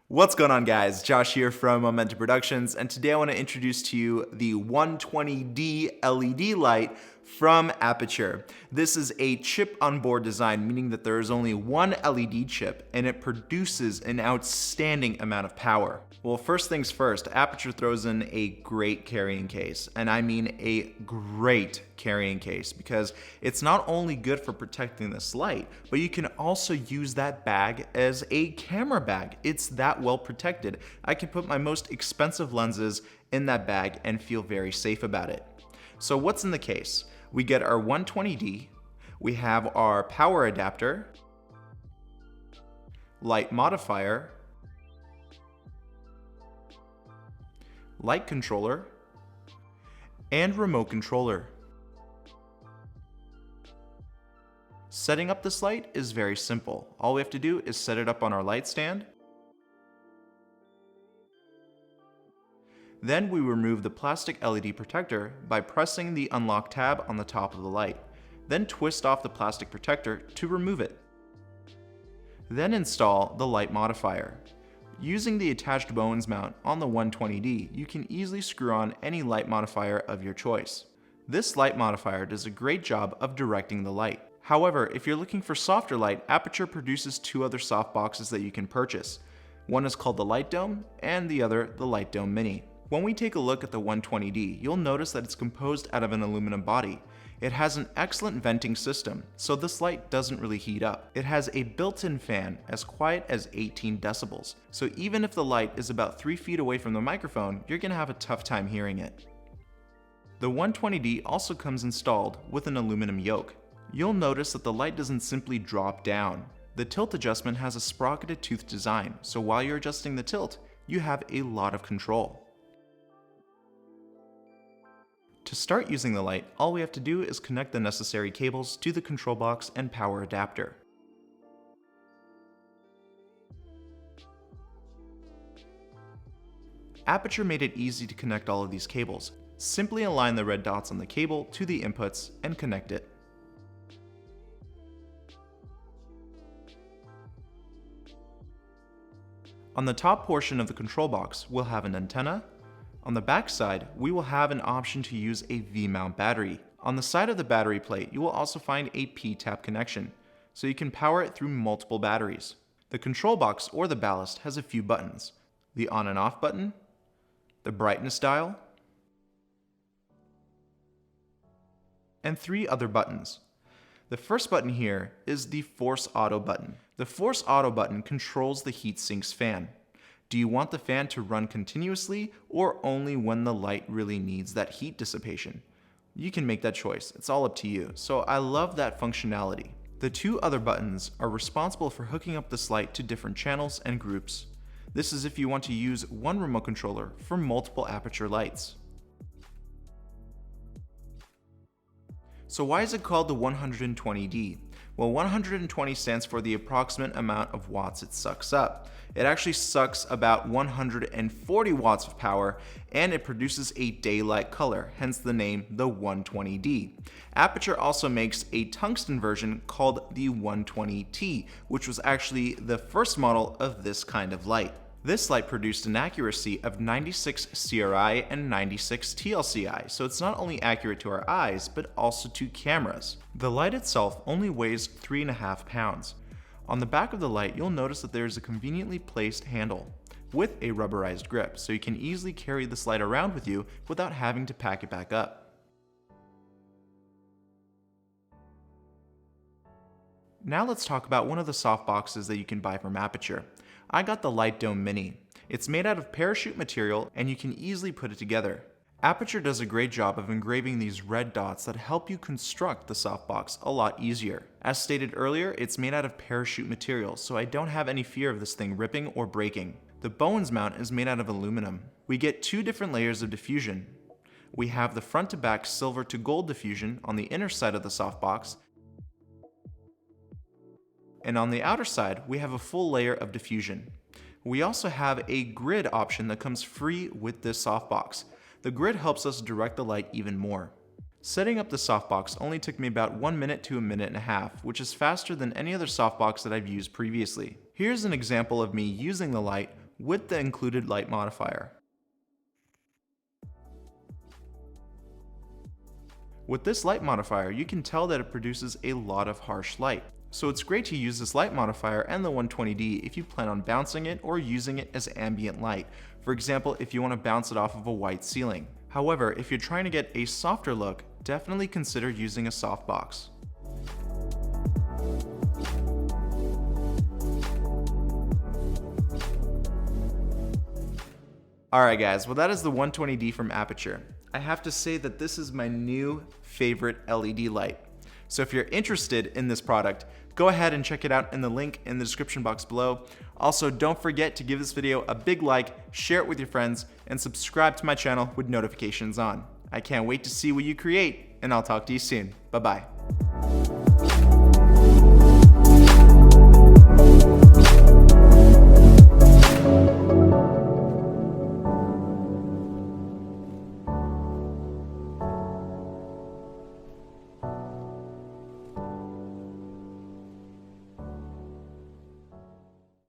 What's going on, guys? Josh here from Momentum Productions, and today I want to introduce to you the 120D LED light from Aputure. This is a chip-on-board design, meaning that there is only one LED chip, and it produces an outstanding amount of power. Well, first things first, Aputure throws in a great carrying case, and I mean a great carrying case, because it's not only good for protecting this light, but you can also use that bag as a camera bag. It's that well protected. I can put my most expensive lenses in that bag and feel very safe about it. So what's in the case? We get our 120D, we have our power adapter, light modifier, light controller, and remote controller. Setting up this light is very simple. All we have to do is set it up on our light stand. Then we remove the plastic LED protector by pressing the unlock tab on the top of the light. Then twist off the plastic protector to remove it. Then install the light modifier. Using the attached Bowens mount on the 120D, you can easily screw on any light modifier of your choice. This light modifier does a great job of directing the light. However, if you're looking for softer light, Aputure produces two other soft boxes that you can purchase. One is called the Light Dome, and the other the Light Dome Mini. When we take a look at the 120D, you'll notice that it's composed out of an aluminum body. It has an excellent venting system, so this light doesn't really heat up. It has a built-in fan as quiet as 18 decibels, so even if the light is about 3 feet away from the microphone, you're gonna have a tough time hearing it. The 120D also comes installed with an aluminum yoke. You'll notice that the light doesn't simply drop down. The tilt adjustment has a sprocketed tooth design, so while you're adjusting the tilt, you have a lot of control. To start using the light, all we have to do is connect the necessary cables to the control box and power adapter. Aputure made it easy to connect all of these cables. Simply align the red dots on the cable to the inputs and connect it. On the top portion of the control box, we'll have an antenna. On the back side, we will have an option to use a V-mount battery. On the side of the battery plate, you will also find a P-tap connection, so you can power it through multiple batteries. The control box or the ballast has a few buttons: the on and off button, the brightness dial, and 3 other buttons. The first button here is the Force Auto button. The Force Auto button controls the heatsink's fan. Do you want the fan to run continuously or only when the light really needs that heat dissipation? You can make that choice, it's all up to you, so I love that functionality. The 2 other buttons are responsible for hooking up this light to different channels and groups. This is if you want to use one remote controller for multiple Aputure lights. So why is it called the 120D? Well, 120 stands for the approximate amount of watts it sucks up. It actually sucks about 140 watts of power, and it produces a daylight color, hence the name the 120D. Aputure also makes a tungsten version called the 120T, which was actually the first model of this kind of light. This light produced an accuracy of 96 CRI and 96 TLCI, so it's not only accurate to our eyes, but also to cameras. The light itself only weighs 3.5 pounds. On the back of the light, you'll notice that there is a conveniently placed handle with a rubberized grip, so you can easily carry this light around with you without having to pack it back up. Now let's talk about one of the soft boxes that you can buy from Aputure. I got the Light Dome Mini. It's made out of parachute material and you can easily put it together. Aputure does a great job of engraving these red dots that help you construct the softbox a lot easier. As stated earlier, it's made out of parachute material, so I don't have any fear of this thing ripping or breaking. The Bowens mount is made out of aluminum. We get 2 different layers of diffusion. We have the front to back silver to gold diffusion on the inner side of the softbox, and on the outer side, we have a full layer of diffusion. We also have a grid option that comes free with this softbox. The grid helps us direct the light even more. Setting up the softbox only took me about 1 minute to 1.5 minutes, which is faster than any other softbox that I've used previously. Here's an example of me using the light with the included light modifier. With this light modifier, you can tell that it produces a lot of harsh light. So it's great to use this light modifier and the 120D if you plan on bouncing it or using it as ambient light. For example, if you want to bounce it off of a white ceiling. However, if you're trying to get a softer look, definitely consider using a softbox. Alright guys, well that is the 120D from Aputure. I have to say that this is my new favorite LED light. So if you're interested in this product, go ahead and check it out in the link in the description box below. Also, don't forget to give this video a big like, share it with your friends, and subscribe to my channel with notifications on. I can't wait to see what you create, and I'll talk to you soon. Bye-bye.